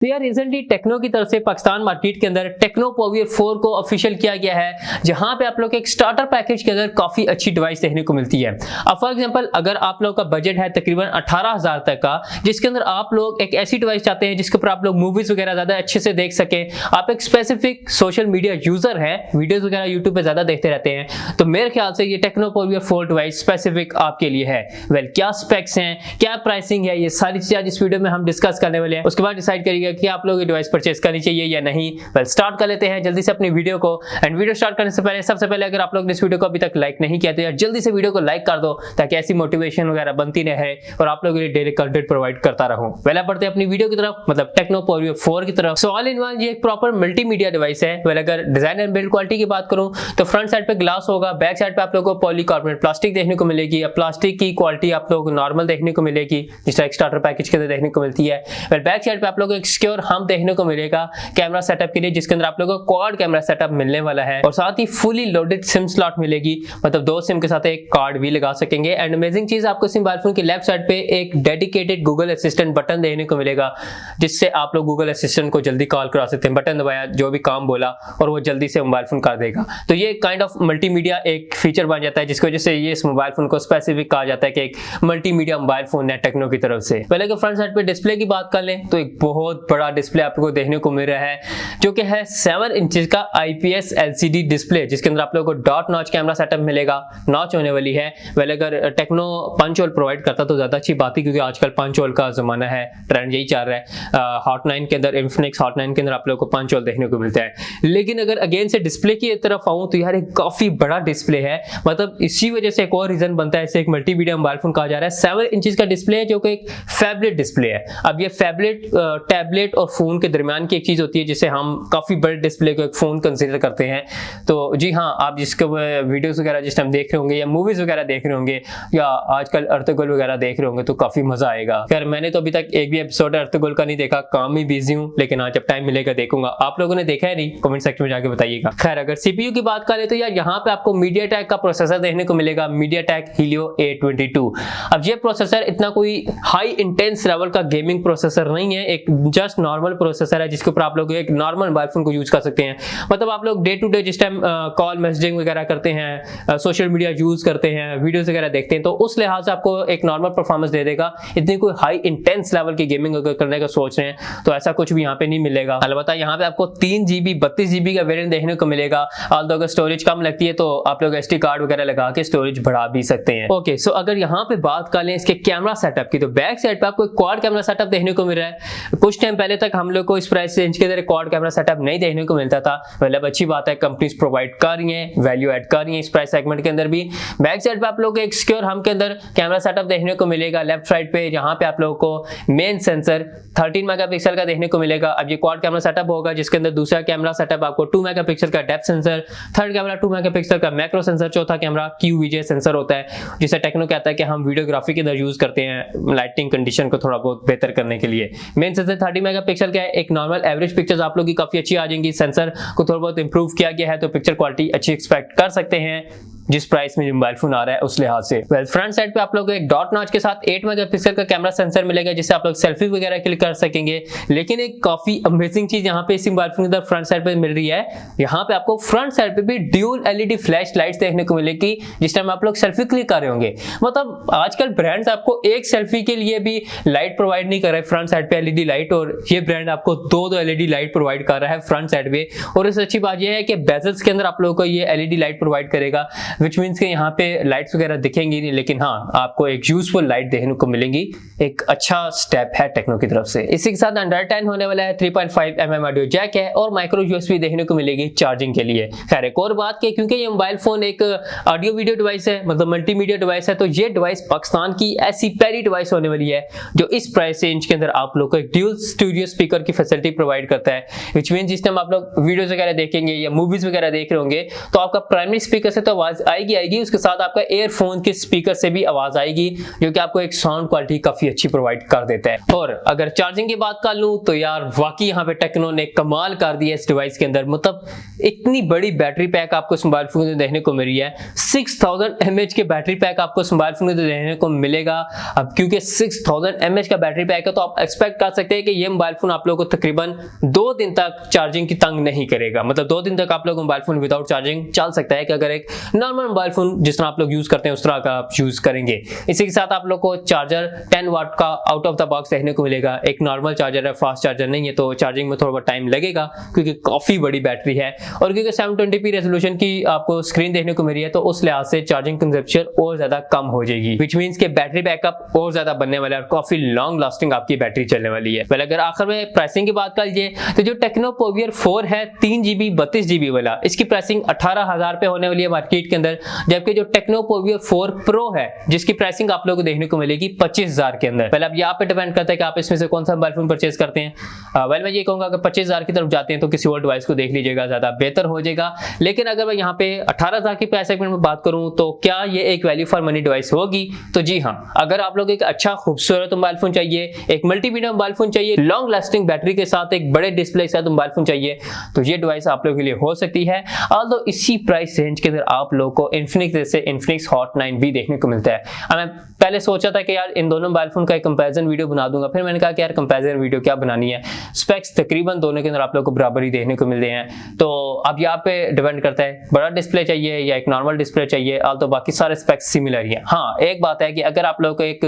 तो यार recently techno की तरफ से पाकिस्तान मार्केट के अंदर टेक्नो पॉवर 4 को ऑफिशियल किया गया है, जहां पे आप लोग एक स्टार्टर पैकेज के अंदर काफी अच्छी डिवाइस देखने को मिलती है। अब फॉर एग्जांपल अगर आप लोग का बजट है तकरीबन 18,000 तक का, जिसके अंदर आप लोग एक ऐसी डिवाइस चाहते हैं जिसके ऊपर आप लोग मूवीज वगैरह ज्यादा अच्छे से देख सके, आप एक स्पेसिफिक सोशल मीडिया यूजर है, वीडियोस वगैरह यूट्यूब पे ज्यादा देखते रहते हैं, तो मेरे ख्याल से ये टेक्नो पॉवर 4 डिवाइस स्पेसिफिक आपके लिए है। क्या स्पेक्स हैं, क्या प्राइसिंग है, ये सारी चीजें आज इस वीडियो में हम डिस्कस करने वाले हैं। उसके बाद डिसाइड करिएगा कि आप लोग ये डिवाइस परचेस करनी चाहिए या नहीं। स्टार्ट कर लेते हैं जल्दी से अपनी वीडियो को। एंड वीडियो स्टार्ट करने से पहले सबसे पहले अगर आप लोग ने इस वीडियो को अभी तक लाइक नहीं किया तो यार जल्दी से वीडियो को लाइक कर दो, ताकि ऐसी मोटिवेशन वगैरह बनती रहे और आप लोग डेली कंटेंट प्रोवाइड करता रहूं। पहले बढ़ते हैं अपनी वीडियो की तरफ, मतलब टेक्नो पॉवर 4 की तरफ। सो ऑल इन वन ये एक प्रॉपर मल्टीमीडिया डिवाइस है। अगर डिजाइन एंड बिल्ड क्वालिटी की बात करूं तो फ्रंट साइड पे ग्लास होगा, बैक साइड पे आप लोगों को पॉलीकार्बोनेट प्लास्टिक देखने को मिलेगी। अब प्लास्टिक की क्वालिटी आप लोग नॉर्मल देखने को मिलेगी, जिस तरह स्टार्टर पैकेज के अंदर देखने को मिलती है। बैक साइड पे आप लोगों को एक सिक्योर हम देखने को मिलेगा कैमरा सेटअप के लिए, जिसके अंदर आप लोगों को क्वाड कैमरा सेटअप मिलने वाला है और साथ ही फुली लोडेड सिम स्लॉट मिलेगी, मतलब 2 सिम के साथ एक कार्ड भी लगा सकेंगे। एंड अमेजिंग चीज आपको इस मोबाइल फोन की लेफ्ट साइड पे एक डेडिकेटेड गूगल असिस्टेंट बटन देखने को मिलेगा, जिससे आप लोग गूगल असिस्टेंट को जल्दी कॉल करा सकते हैं। बटन दबाया, जो भी काम बोला और वो जल्दी से मोबाइल फोन कर देगा। तो ये काइंड ऑफ मल्टीमीडिया एक फीचर बन जाता है, जिसकी वजह से ये इस मोबाइल फोन को स्पेसिफिक कहा जाता है कि एक मल्टीमीडिया मोबाइल फोन है टेक्नो की तरफ से। पहले कि फ्रंट साइड पे डिस्प्ले की बात कर लें तो एक बहुत बड़ा डिस्प्ले आपको देखने को मिल रहा है, जो कि है 7 इंचेस का IPS LCD डिस्प्ले, जिसके अंदर आप लोगों co dot notch camera setup मिलेगा। नॉच होने वाली है। अगर टेक्नो पंच होल प्रोवाइड करता तो ज्यादा अच्छी बात है, क्योंकि आजकल पंच होल का जमाना है, ट्रेंड यही चल रहा है। हॉट 9 के अंदर, इन्फिनिक्स हॉट 9 के अंदर आप लोगों को पंच होल देखने को मिलता है। लेकिन अगर अगेन से डिस्प्ले की तरफ आऊं तो यार एक काफी बड़ा डिस्प्ले है, मतलब इसी वजह से एक और रीजन बनता है इसे एक मल्टीमीडिया मोबाइल फोन कहा जा रहा है। 7 इंचेस का डिस्प्ले है, जो कि एक फैबलेट डिस्प्ले है। अब ये फैबलेट टैबलेट और फोन के दरमियान की एक चीज होती है, जिसे हम काफी बड़े डिस्प्ले को एक फोन कंसीडर करते हैं। तो जी हाँ, आप जिसके वीडियोस वगैरह जिस टाइम देख रहे होंगे या मूवीज वगैरह देख रहे होंगे या आजकल अर्तुगरुल वगैरह देख रहे होंगे तो काफी मजा आएगा। खैर मैंने तो अभी तक एक भी एपिसोड अर्तुगरुल का नहीं देखा, काम ही बिजी हूँ, लेकिन आज जब टाइम मिलेगा देखूंगा। आप लोगों ने देखा है नहीं, कमेंट सेक्शन में जाके बताइएगा। खैर अगर सीपीयू की बात करें तो यार यहाँ पे आपको मीडियाटेक का प्रोसेसर देखने को मिलेगा, मीडियाटेक हीलियो A22। अब ये प्रोसेसर इतना कोई हाई इंटेंस लेवल का गेमिंग प्रोसेसर नहीं है, एक जस्ट नॉर्मल प्रोसेसर है, जिसके ऊपर आप लोग एक नॉर्मल मोबाइल फोन को यूज कर सकते हैं। मतलब आप लोग डे टू डे जिस टाइम कॉल मैसेजिंग वगैरह करते हैं, सोशल मीडिया यूज करते हैं, वीडियोस वगैरह देखते हैं, तो उस लिहाज से आपको एक नॉर्मल परफॉर्मेंस दे देगा। इतनी कोई हाई इंटेंस लेवल की गेमिंग अगर करने का सोच रहे हैं तो ऐसा कुछ भी यहाँ पे नहीं मिलेगा। अलबत्ता यहाँ पे आपको 3 GB 32 GB का वेरिएंट देखने को मिलेगा। ऑल्दो अगर स्टोरेज कम लगती है तो आप लोग SD कार्ड वगैरह लगा के स्टोरेज बढ़ा भी सकते हैं। ओके, सो अगर यहाँ पे बात कर लें इसके कैमरा सेटअप की, तो बैक साइड पे आपको एक क्वाड कैमरा सेटअप देखने को मिल रहा है। कुछ टाइम पहले तक हम लोग को इस प्राइस रेंज के अंदर क्वाड कैमरा सेटअप नहीं देखने को मिलता था। मतलब अच्छी बात है, कंपनीज प्रोवाइड कर रही हैं, वैल्यू ऐड कर रही हैं इस प्राइस सेगमेंट के अंदर भी। बैक साइड पे आप लोग को एक सिक्योर हम के अंदर कैमरा सेटअप देखने को मिलेगा लेफ्ट साइड पे, जहां पे आप लोगों को मेन सेंसर 13 मेगापिक्सल का देखने को मिलेगा। अब ये क्वाड कैमरा सेटअप होगा, जिसके अंदर दूसरा कैमरा सेटअप आपको 2 मेगापिक्सल का depth sensor, third camera 2 megapixel का मैक्रो सेंसर, चौथा कैमरा QVGA सेंसर होता है, जिसे टेक्नो कहता है कि हम वीडियोग्राफी के अंदर यूज करते हैं लाइटिंग कंडीशन को थोड़ा बहुत बेहतर करने के लिए। मेन सेंसर 30 मेगापिक्सल का है। एक नॉर्मल एवरेज पिक्चर्स आप लोग की काफी अच्छी आ जाएंगी। सेंसर को थोड़ा बहुत इंप्रूव किया गया है, तो पिक्चर क्वालिटी अच्छी एक्सपेक्ट कर सकते हैं जिस प्राइस में मोबाइल फोन आ रहा है उस लिहाज से। फ्रंट साइड पे आप लोग को एक डॉट नॉच के साथ 8 मेगापिक्सल का कैमरा सेंसर मिलेगा, जिससे आप लोग सेल्फी वगैरह क्लिक कर सकेंगे। लेकिन एक काफी अमेजिंग चीज यहाँ पे इस मोबाइल फोन के अंदर फ्रंट साइड पे मिल रही है, यहाँ पे आपको फ्रंट साइड पे भी ड्यूल LED फ्लैश लाइट्स देखने को मिलेगी, जिस टाइम आप लोग सेल्फी क्लिक कर रहे होंगे। मतलब आजकल ब्रांड्स आपको एक सेल्फी के लिए भी लाइट प्रोवाइड नहीं कर रहे फ्रंट साइड पे LED लाइट, और ये ब्रांड आपको 2 LED लाइट प्रोवाइड कर रहा है फ्रंट साइड पे। और इससे अच्छी बात यह है कि बेजल्स के अंदर आप लोगों को ये LED लाइट प्रोवाइड करेगा, विच मीन्स के यहाँ पे लाइट्स वगैरह दिखेंगी नहीं, लेकिन हाँ आपको एक यूजफुल लाइट देखने को मिलेंगी। एक अच्छा स्टेप है टेक्नो की तरफ से। इसी के साथ Android 10 होने वाला है, 3.5 mm ऑडियो जैक है और माइक्रो USB देखने को मिलेगी चार्जिंग के लिए। खैर एक और बात कि क्योंकि ये मोबाइल फोन एक ऑडियो वीडियो डिवाइस है, मतलब मल्टीमीडिया डिवाइस है, तो ये डिवाइस पाकिस्तान की ऐसी पहली डिवाइस होने वाली है जो इस प्राइस रेंज के अंदर आप लोग को एक ड्यूल स्टूडियो स्पीकर की फैसिलिटी प्रोवाइड करता है। विच मीन जिस टाइम आप लोग वीडियोस वगैरह देखेंगे या मूवीज वगैरह देख रहे होंगे तो आपका प्राइमरी स्पीकर से तो आवाज आएगी उसके साथ आपका एयरफोन के स्पीकर से भी आवाज आएगी, जो कि आपको एक साउंड क्वालिटी काफी अच्छी प्रोवाइड कर देता है। और अगर चार्जिंग की बात कर लूं तो यार वाकई यहाँ पे टेक्नो ने कमाल कर दिया इस डिवाइस के अंदर। मतलब इतनी बड़ी बैटरी पैक आपको इस मोबाइल फोन में देखने को मिल रही है। 6000 mAh के बैटरी पैक आपको इस मोबाइल फोन में देखने को मिलेगा। अब क्योंकि 6000 mAh का बैटरी पैक है तो आप एक्सपेक्ट कर सकते हैं कि ये मोबाइल फोन आप लोगों को तकरीबन 2 दिन तक चार्जिंग की तंग नहीं करेगा। मतलब 2 दिन तक आप लोग मोबाइल फोन विदाउट चार्जिंग चल सकता है कि अगर एक नॉर्मल मोबाइल फोन जिस तरह आप लोग यूज करते हैं उस तरह का आप यूज करेंगे। इसी के साथ आप लोग को चार्जर 10 वाट का आउट ऑफ द बॉक्स देखने को मिलेगा। एक नॉर्मल चार्जर है, फास्ट चार्जर नहीं है, तो चार्जिंग में थोड़ा बहुत टाइम लगेगा क्योंकि काफी बड़ी बैटरी है। और क्योंकि 720p रेजोल्यूशन की आपको स्क्रीन देखने को मिल रही है तो उस लिहाज से चार्जिंग कंजप्शन और ज्यादा कम हो जाएगी, व्हिच मींस के बैटरी बैकअप और ज्यादा बनने वाला है और काफी लॉन्ग लास्टिंग आपकी बैटरी चलने वाली है। पहले अगर आखिर में प्राइसिंग की बात कर लीजिए तो जो टेक्नो पॉवर 4 है 3GB 32GB वाला, इसकी प्राइसिंग 18,000 पे होने वाली है मार्केट के अंदर। जबकि जो टेक्नो पॉवर 4 प्रो है जिसकी प्राइसिंग आप लोगों को देखने को मिलेगी 25,000 के अंदर। पहले अब यहाँ पे डिपेंड करता है कि आप इसमें से कौन सा मोबाइल फोन परचेज करते हैं। वेल मैं ये कहूंगा अगर 25,000 की तरफ जाते हैं तो किसी और डिवाइस को देख लीजिएगा, ज्यादा बेहतर हो जाएगा। लेकिन अगर मैं यहाँ पे 18,000 की प्राइस सेगमेंट में बात करूं तो क्या ये एक वैल्यू फॉर मनी डिवाइस होगी? तो जी हाँ, अगर आप लोग एक अच्छा खूबसूरत मोबाइल फोन चाहिए, एक मल्टीमीडिया मोबाइल फोन चाहिए, लॉन्ग लास्टिंग बैटरी के साथ एक बड़े डिस्प्ले के साथ मोबाइल फोन चाहिए तो ये डिवाइस आप लोगों के लिए हो सकती है। ऑल्दो इसी प्राइस रेंज के अंदर आप लोग को इन्फिनिक्स हॉट 9 भी देखने को मिलता है। मैं पहले सोचा था कि यार इन दोनों मोबाइल फोन का एक कंपैरिजन वीडियो बना दूंगा, फिर मैंने कहा कि यार कंपैरिजन वीडियो क्या बनानी है, स्पेक्स तकरीबन दोनों के अंदर आप लोग को बराबर ही देखने को मिलते हैं। तो अब यहाँ पे डिपेंड करता है बड़ा डिस्प्ले चाहिए या एक नॉर्मल डिस्प्ले चाहिए, तो बाकी सारे स्पेक्स सिमिलर ही हैं। हाँ एक बात है कि अगर आप लोग को एक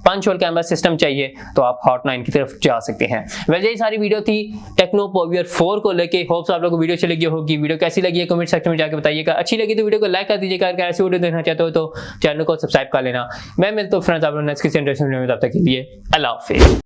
पंच होल कैमरा सिस्टम चाहिए तो आप हॉट 9 की तरफ जा सकते हैं। वैसे यही सारी वीडियो थी टेक्नो पॉवर 4 को लेके। होप्स आप लोग को वीडियो अच्छी लगी होगी। वीडियो कैसी लगी है कमेंट सेक्शन में जाकर बताइएगा। अच्छी लगी तो वीडियो को लाइक कर दीजिएगा। अगर ऐसी वीडियो देखना चाहते हो तो चैनल को सब्सक्राइब कर लेना। मैं मिलता हूं फ्रेंड्स आप लोग नेक्स्ट किसी इंटरेस्टिंग वीडियो में, तब तक के लिए अल्लाह हाफिज़।